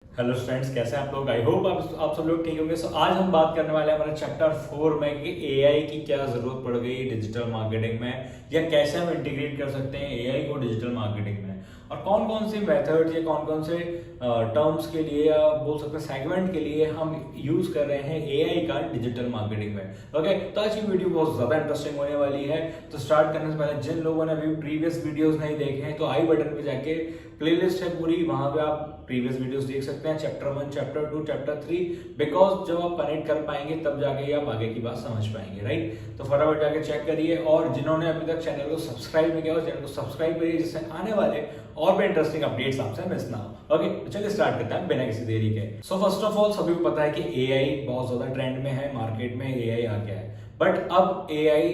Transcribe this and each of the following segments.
Hello students, कैसे हैं आप लोग। आई होप आप सब लोग ठीक होंगे। सो आज हम बात करने वाले हैं हमारे चैप्टर 4 में कि एआई की क्या जरूरत पड़ गई डिजिटल मार्केटिंग में, या कैसे हम इंटीग्रेट कर सकते हैं एआई को डिजिटल मार्केटिंग में, और कौन कौन से मेथड्स या कौन कौन से टर्म्स के लिए या बोल सकते हैं सेगमेंट के लिए हम यूज कर रहे हैं एआई का डिजिटल मार्केटिंग में। ओके, तो आज की वीडियो बहुत ज्यादा इंटरेस्टिंग होने वाली है। तो स्टार्ट करने से पहले जिन लोगों ने अभी प्रीवियस वीडियोस नहीं देखे हैं तो आई बटन पे जाके प्लेलिस्ट है पूरी, वहां पे आप प्रीवियस वीडियोस देख सकते हैं, चैप्टर 1, चैप्टर 2, चैप्टर 3, बिकॉज जब आप कनेक्ट कर पाएंगे तब जाके आप आगे की बात समझ पाएंगे, राइट। तो फटाफट जाके चेक करिए, और जिन्होंने अभी तक चैनल को सब्सक्राइब नहीं किया हो चैनल को सब्सक्राइब करिए, जिससे आने वाले और भी इंटरेस्टिंग अपडेट्स आपसे मिस ना हो। ओके, तो चलिए स्टार्ट करते हैं बिना किसी देरी के। सो फर्स्ट ऑफ ऑल सभी को पता है कि एआई बहुत ज्यादा ट्रेंड में है, मार्केट में एआई आ गया है। बट अब एआई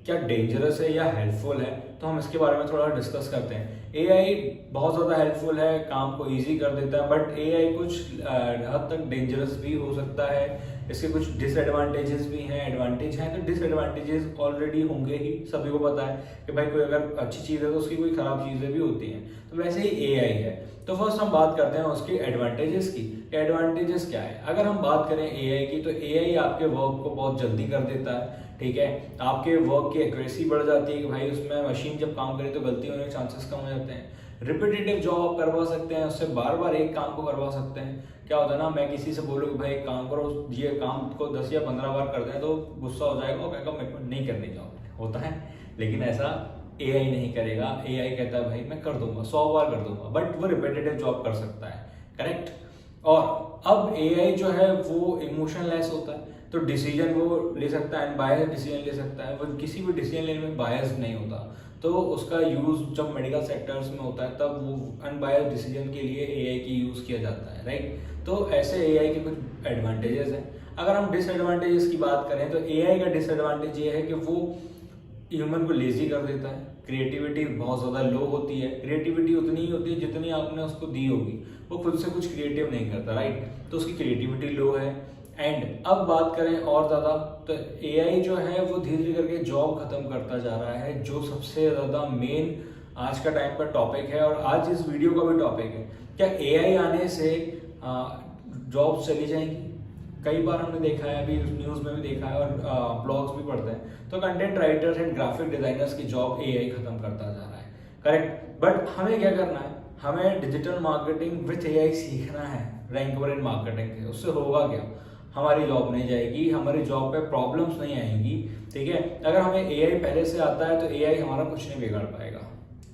क्या डेंजरस है या हेल्पफुल है, तो हम इसके बारे में थोड़ा डिस्कस करते हैं। एआई बहुत ज़्यादा हेल्पफुल है, काम को इजी कर देता है, बट एआई कुछ हद तक डेंजरस भी हो सकता है। इसके कुछ डिसएडवांटेजेस भी हैं, एडवांटेज हैं, तो डिसएडवांटेजेस ऑलरेडी होंगे ही, सभी को पता है कि भाई कोई अगर अच्छी चीज़ है तो उसकी कोई खराब चीज़ें भी होती हैं। तो वैसे ही एआई है। तो फर्स्ट हम बात करते हैं उसके एडवांटेजेस की। एडवांटेजेस क्या है? अगर हम बात करें एआई की, तो एआई आपके वर्क को बहुत जल्दी कर देता है, ठीक है। आपके वर्क की एक्यूरेसी बढ़ जाती है कि भाई उसमें मशीन जब काम करे तो गलती होने के चांसेस कम हो जाते हैं। रिपीटेटिव जॉब आप करवा सकते हैं, उससे बार बार एक काम को करवा सकते हैं। क्या होता है ना, मैं किसी से बोलूँ कि भाई एक काम करो, ये काम को 10 या 15 बार कर दें, तो गुस्सा हो जाएगा और कहेगा मेरे को नहीं करने जॉब, होता है। लेकिन ऐसा एआई नहीं करेगा। एआई कहता है भाई मैं कर दूंगा, 100 बार कर दूंगा, बट वो रिपीटेटिव जॉब कर सकता है, करेक्ट। और अब एआई जो है वो इमोशनलेस होता है, तो डिसीजन वो ले सकता है, अनबायस्ड डिसीजन ले सकता है, वो किसी भी डिसीजन लेने में बायस्ड नहीं होता। तो उसका यूज जब मेडिकल सेक्टर्स में होता है तब वो अनबायस्ड डिसीजन के लिए एआई की यूज किया जाता है, राइट। तो ऐसे एआई के कुछ एडवांटेजेस हैं। अगर हम डिसएडवांटेजेस की बात करें तो एआई का डिसएडवांटेज ये है कि वो ह्यूमन को लेजी कर देता है। क्रिएटिविटी बहुत ज़्यादा लो होती है। क्रिएटिविटी उतनी ही होती है जितनी आपने उसको दी होगी, वो खुद से कुछ क्रिएटिव नहीं करता, राइट। तो उसकी क्रिएटिविटी लो है। एंड अब बात करें और ज़्यादा, तो एआई जो है वो धीरे धीरे करके जॉब खत्म करता जा रहा है, जो सबसे ज़्यादा मेन आज का टाइम का टॉपिक है, और आज इस वीडियो का भी टॉपिक है। क्या एआई आने से जॉब चली जाएंगी? कई बार हमने देखा है, अभी न्यूज़ में भी देखा है और ब्लॉग्स भी पढ़ते हैं, तो content writers and graphic designers की जॉब एआई खत्म करता जा रहा है, करेक्ट। बट हमें क्या करना है? हमें डिजिटल मार्केटिंग विथ एआई सीखना है, रैंक वर इन मार्केटिंग के। उससे होगा क्या? हमारी जॉब नहीं जाएगी, हमारी जॉब पे प्रॉब्लम्स नहीं आएंगी, ठीक है। अगर हमें एआई पहले से आता है तो एआई हमारा कुछ नहीं बिगाड़ पाएगा,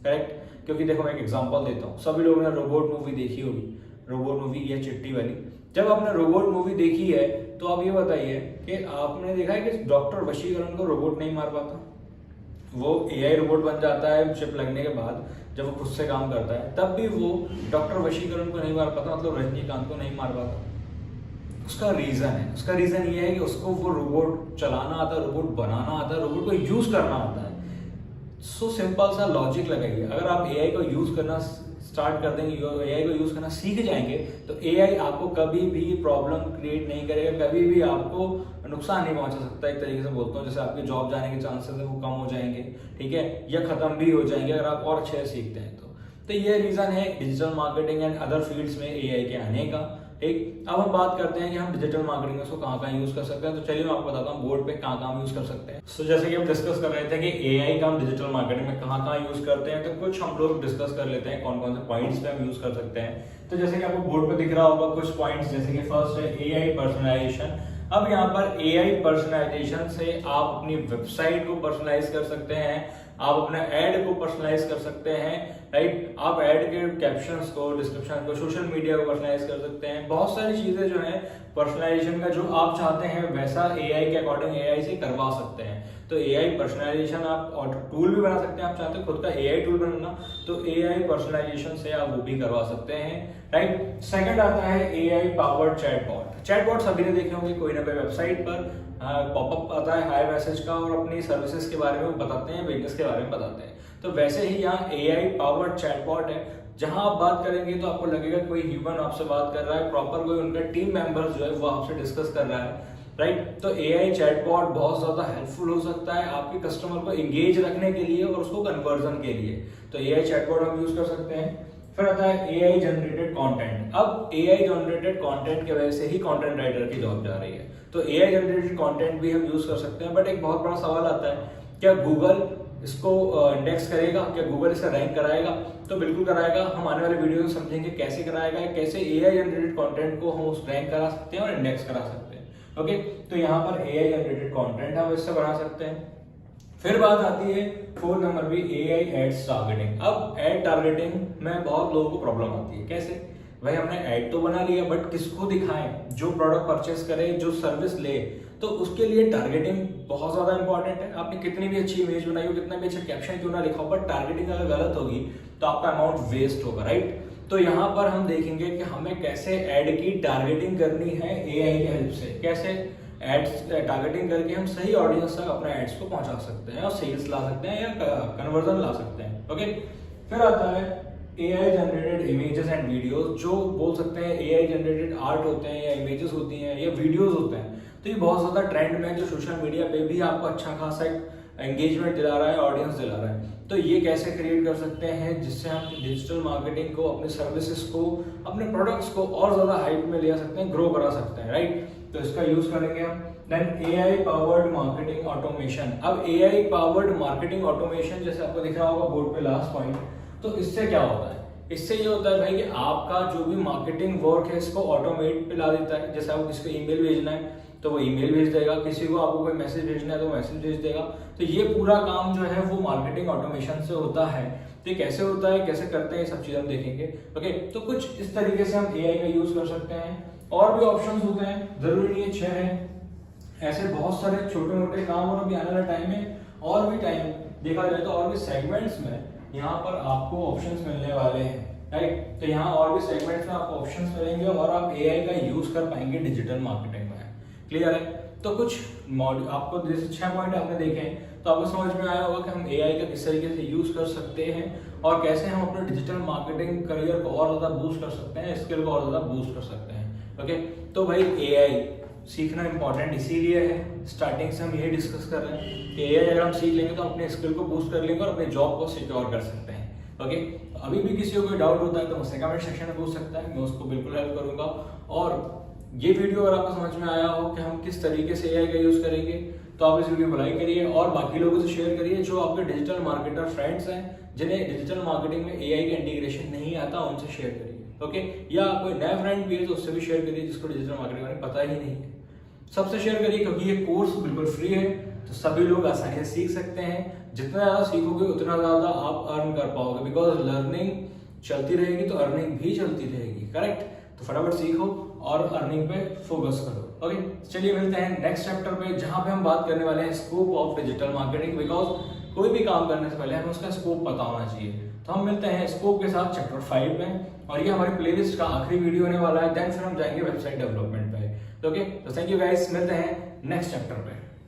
करेक्ट। क्योंकि देखो मैं एक एग्जांपल देता हूँ, सभी लोगों ने रोबोट मूवी देखी होगी, रोबोट मूवी या चिट्टी वाली। जब आपने रोबोट मूवी देखी है तो आप ये बताइए कि आपने देखा है कि डॉक्टर वशीकरण को रोबोट नहीं मार पाता, वो एआई रोबोट बन जाता है चिप लगने के बाद, जब वो खुद से काम करता है, तब भी वो डॉक्टर वशीकरण को नहीं मार पाता, मतलब रजनीकांत को नहीं मार पाता। उसका रीजन है, उसका रीजन ये है कि उसको वो रोबोट चलाना आता है, रोबोट बनाना आता है, रोबोट को यूज करना आता है। सो सिंपल सा लॉजिक लगाइए, अगर आप एआई को यूज करना स्टार्ट कर देंगे, एआई को यूज करना सीख जाएंगे, तो एआई आपको कभी भी प्रॉब्लम क्रिएट नहीं करेगा, कभी भी आपको नुकसान नहीं पहुंचा सकता। एक तरीके से बोलता हूँ, जैसे आपके जॉब जाने के चांसेस है वो कम हो जाएंगे, ठीक है, या खत्म भी हो जाएंगे अगर आप और अच्छे से सीखते हैं तो ये रीजन है digital marketing and other fields में एआई के आने का। ठीक, अब हम बात करते हैं कि हम डिजिटल मार्केटिंग में उसको कहाँ यूज कर सकते हैं। तो चलिए मैं आपको बताता हूँ बोर्ड पे कहाँ यूज कर सकते हैं। सो जैसे कि हम डिस्कस कर रहे थे कि एआई का हम डिजिटल मार्केटिंग में कहाँ यूज करते हैं, तो कुछ हम लोग डिस्कस कर लेते हैं कौन कौन से पॉइंट्स पे हम यूज कर सकते हैं। तो जैसे कि आपको बोर्ड पे दिख रहा होगा कुछ पॉइंट्स, जैसे कि फर्स्ट है एआई पर्सनलाइजेशन। अब यहाँ पर एआई पर्सनलाइजेशन से आप अपनी वेबसाइट को पर्सनलाइज कर सकते हैं, आप अपने ऐड को पर्सनलाइज कर सकते हैं, राइट। आप ऐड के कैप्शंस को, डिस्क्रिप्शन को, सोशल मीडिया को पर्सनलाइज कर सकते हैं। बहुत सारी चीजें जो है पर्सनलाइजेशन का जो आप चाहते हैं वैसा एआई के अकॉर्डिंग एआई से करवा सकते हैं। तो एआई पर्सनलाइजेशन आप और टूल भी बना सकते हैं, आप चाहते हैं खुद का एआई टूल बनाना तो एआई पर्सनलाइजेशन से आप वो भी करवा सकते हैं, राइट। सेकंड आता है एआई पावर्ड चैटबॉट। चैटबॉट सभी ने देखे होंगे, कोई ना कोई वेबसाइट पर पॉपअप आता है हाई मैसेज का, और अपनी सर्विसेज के बारे में बताते हैं, बिजनेस के बारे में बताते हैं। तो वैसे ही यहाँ एआई पावर्ड चैटबॉट है, जहां आप बात करेंगे तो आपको लगेगा कोई ह्यूमन आपसे बात कर रहा है, प्रॉपर कोई उनका टीम मेंबर्स जो है वो आपसे डिस्कस कर रहा है, राइट। तो एआई चैटबॉट बहुत ज्यादा हेल्पफुल हो सकता है आपके कस्टमर को एंगेज रखने के लिए और उसको कन्वर्जन के लिए। तो एआई चैटबॉट हम यूज कर सकते हैं। फिर आता है एआई जनरेटेड कंटेंट। अब एआई जनरेटेड कंटेंट की वजह से ही कंटेंट राइटर की जॉब जा रही है, तो एआई जनरेटेड कंटेंट भी हम यूज कर सकते हैं। बट एक बहुत बड़ा सवाल आता है, क्या गूगल इसको इंडेक्स करेगा, क्या गूगल इसे रैंक कराएगा? तो बिल्कुल कराएगा। हम आने वाले वीडियो में समझेंगे कैसे कराएगा, कैसे एआई जनरेटेड कंटेंट को हम उस रैंक करा सकते हैं और इंडेक्स करा सकते हैं। ओके, तो यहाँ पर एआई जनरेटेड कंटेंट हम इससे बना सकते हैं। फिर बात आती है 4 नंबर भी एआई एड्स टारगेटिंग। अब एड टारगेटिंग में बहुत लोगों को प्रॉब्लम आती है। कैसे भाई, हमने ऐड तो बना लिया बट किसको दिखाएं? जो प्रोडक्ट परचेस करे, जो सर्विस ले, तो उसके लिए टारगेटिंग बहुत ज्यादा इंपॉर्टेंट है। आपने कितनी भी अच्छी इमेज बनाई हो, कितना भी अच्छा कैप्शन क्यों ना लिखा हो, बट टारगेटिंग अगर गलत होगी तो आपका अमाउंट वेस्ट होगा, राइट? तो यहाँ पर हम देखेंगे कि हमें कैसे ऐड की टारगेटिंग करनी है एआई की हेल्प से। कैसे एड्स टारगेटिंग करके हम सही ऑडियंस तक अपने एड्स को पहुंचा सकते हैं और सेल्स ला सकते हैं या कन्वर्जन ला सकते हैं। ओके, फिर आता है AI generated images and videos, जो बोल सकते हैं एआई जनरेटेड आर्ट होते हैं या इमेजेस होती हैं या वीडियोस होते हैं। तो ये बहुत ज्यादा ट्रेंड में है, जो सोशल मीडिया पे भी आपको अच्छा खासा एंगेजमेंट दिला रहा है, ऑडियंस दिला रहा है। तो ये कैसे क्रिएट कर सकते हैं जिससे हम डिजिटल मार्केटिंग को, अपने सर्विसेज को, अपने प्रोडक्ट्स को और ज्यादा हाइट में ले सकते हैं, ग्रो करा सकते हैं, राइट? तो इसका यूज करेंगे हम। Then AI powered marketing automation. अब एआई पावर्ड मार्केटिंग ऑटोमेशन, जैसे आपको दिख रहा होगा बोर्ड पे लास्ट पॉइंट, तो इससे क्या होता है? इससे ये होता है भाई कि आपका जो भी मार्केटिंग वर्क है इसको ऑटोमेट पे ला देता है। जैसे आपको किसी को ईमेल भेजना है तो वो ईमेल भेज देगा, किसी को आपको कोई मैसेज भेजना है तो मैसेज भेज देगा। तो ये पूरा काम जो है वो मार्केटिंग ऑटोमेशन से होता है। तो ये कैसे होता है, कैसे करते हैं, ये सब चीज हम देखेंगे। ओके, तो कुछ इस तरीके से हम एआई का यूज कर सकते हैं। और भी ऑप्शंस होते हैं, जरूरी नहीं है 6 है, ऐसे बहुत सारे छोटे मोटे काम। और अभी आने वाले टाइम में और भी टाइम देखा जाए तो और भी सेगमेंट्स में यहाँ पर आपको ऑप्शंस मिलने वाले हैं, राइट? तो यहाँ और भी सेगमेंट्स में आपको ऑप्शंस मिलेंगे और आप एआई का यूज कर पाएंगे डिजिटल मार्केटिंग में। क्लियर है? तो कुछ आपको जैसे 6 पॉइंट आपने देखे हैं, तो आपको समझ में आया होगा कि हम एआई का किस तरीके से यूज कर सकते हैं और कैसे हम अपने डिजिटल मार्केटिंग करियर को और ज्यादा बूस्ट कर सकते हैं, स्किल को और ज्यादा बूस्ट कर सकते हैं। ओके, तो भाई एआई सीखना इंपॉर्टेंट इसीलिए है, स्टार्टिंग से हम यही डिस्कस कर रहे हैं कि एआई अगर हम सीख लेंगे तो अपने स्किल को बूस्ट कर लेंगे और अपने जॉब को सिक्योर कर सकते हैं। ओके, अभी भी किसी को कोई डाउट होता है तो मुझसे कमेंट सेक्शन में पूछ सकता है, मैं उसको बिल्कुल हेल्प करूंगा। और ये वीडियो अगर आपको समझ में आया हो कि हम किस तरीके से एआई का यूज करेंगे, तो आप इस वीडियो को लाइक करिए और बाकी लोगों से शेयर करिए जो आपके डिजिटल मार्केटर फ्रेंड्स हैं, जिन्हें डिजिटल मार्केटिंग में एआई का इंटीग्रेशन नहीं आता, उनसे शेयर करिए। ओके, या कोई नया फ्रेंड भी है तो उससे भी शेयर करिए जिसको डिजिटल मार्केटिंग में पता ही नहीं है। सबसे शेयर करिए क्योंकि ये कोर्स बिल्कुल फ्री है, तो सभी लोग आसानी से सीख सकते हैं। जितना ज्यादा सीखोगे उतना ज्यादा आप अर्न कर पाओगे, बिकॉज लर्निंग चलती रहेगी तो अर्निंग भी चलती रहेगी, करेक्ट? तो फटाफट सीखो और अर्निंग पे फोकस करो। ओके, चलिए मिलते हैं नेक्स्ट चैप्टर पे, जहां पे हम बात करने वाले हैं scope of digital marketing. Because कोई भी काम करने से पहले हमें उसका स्कोप पता होना चाहिए। तो हम मिलते हैं स्कोप के साथ चैप्टर 5 में, और ये हमारी प्लेलिस्ट का आखिरी वीडियो होने वाला है। देन फिर हम जाएंगे वेबसाइट डेवलपमेंट पे। ओके, तो थैंक यू गाइस, मिलते हैं नेक्स्ट चैप्टर पे।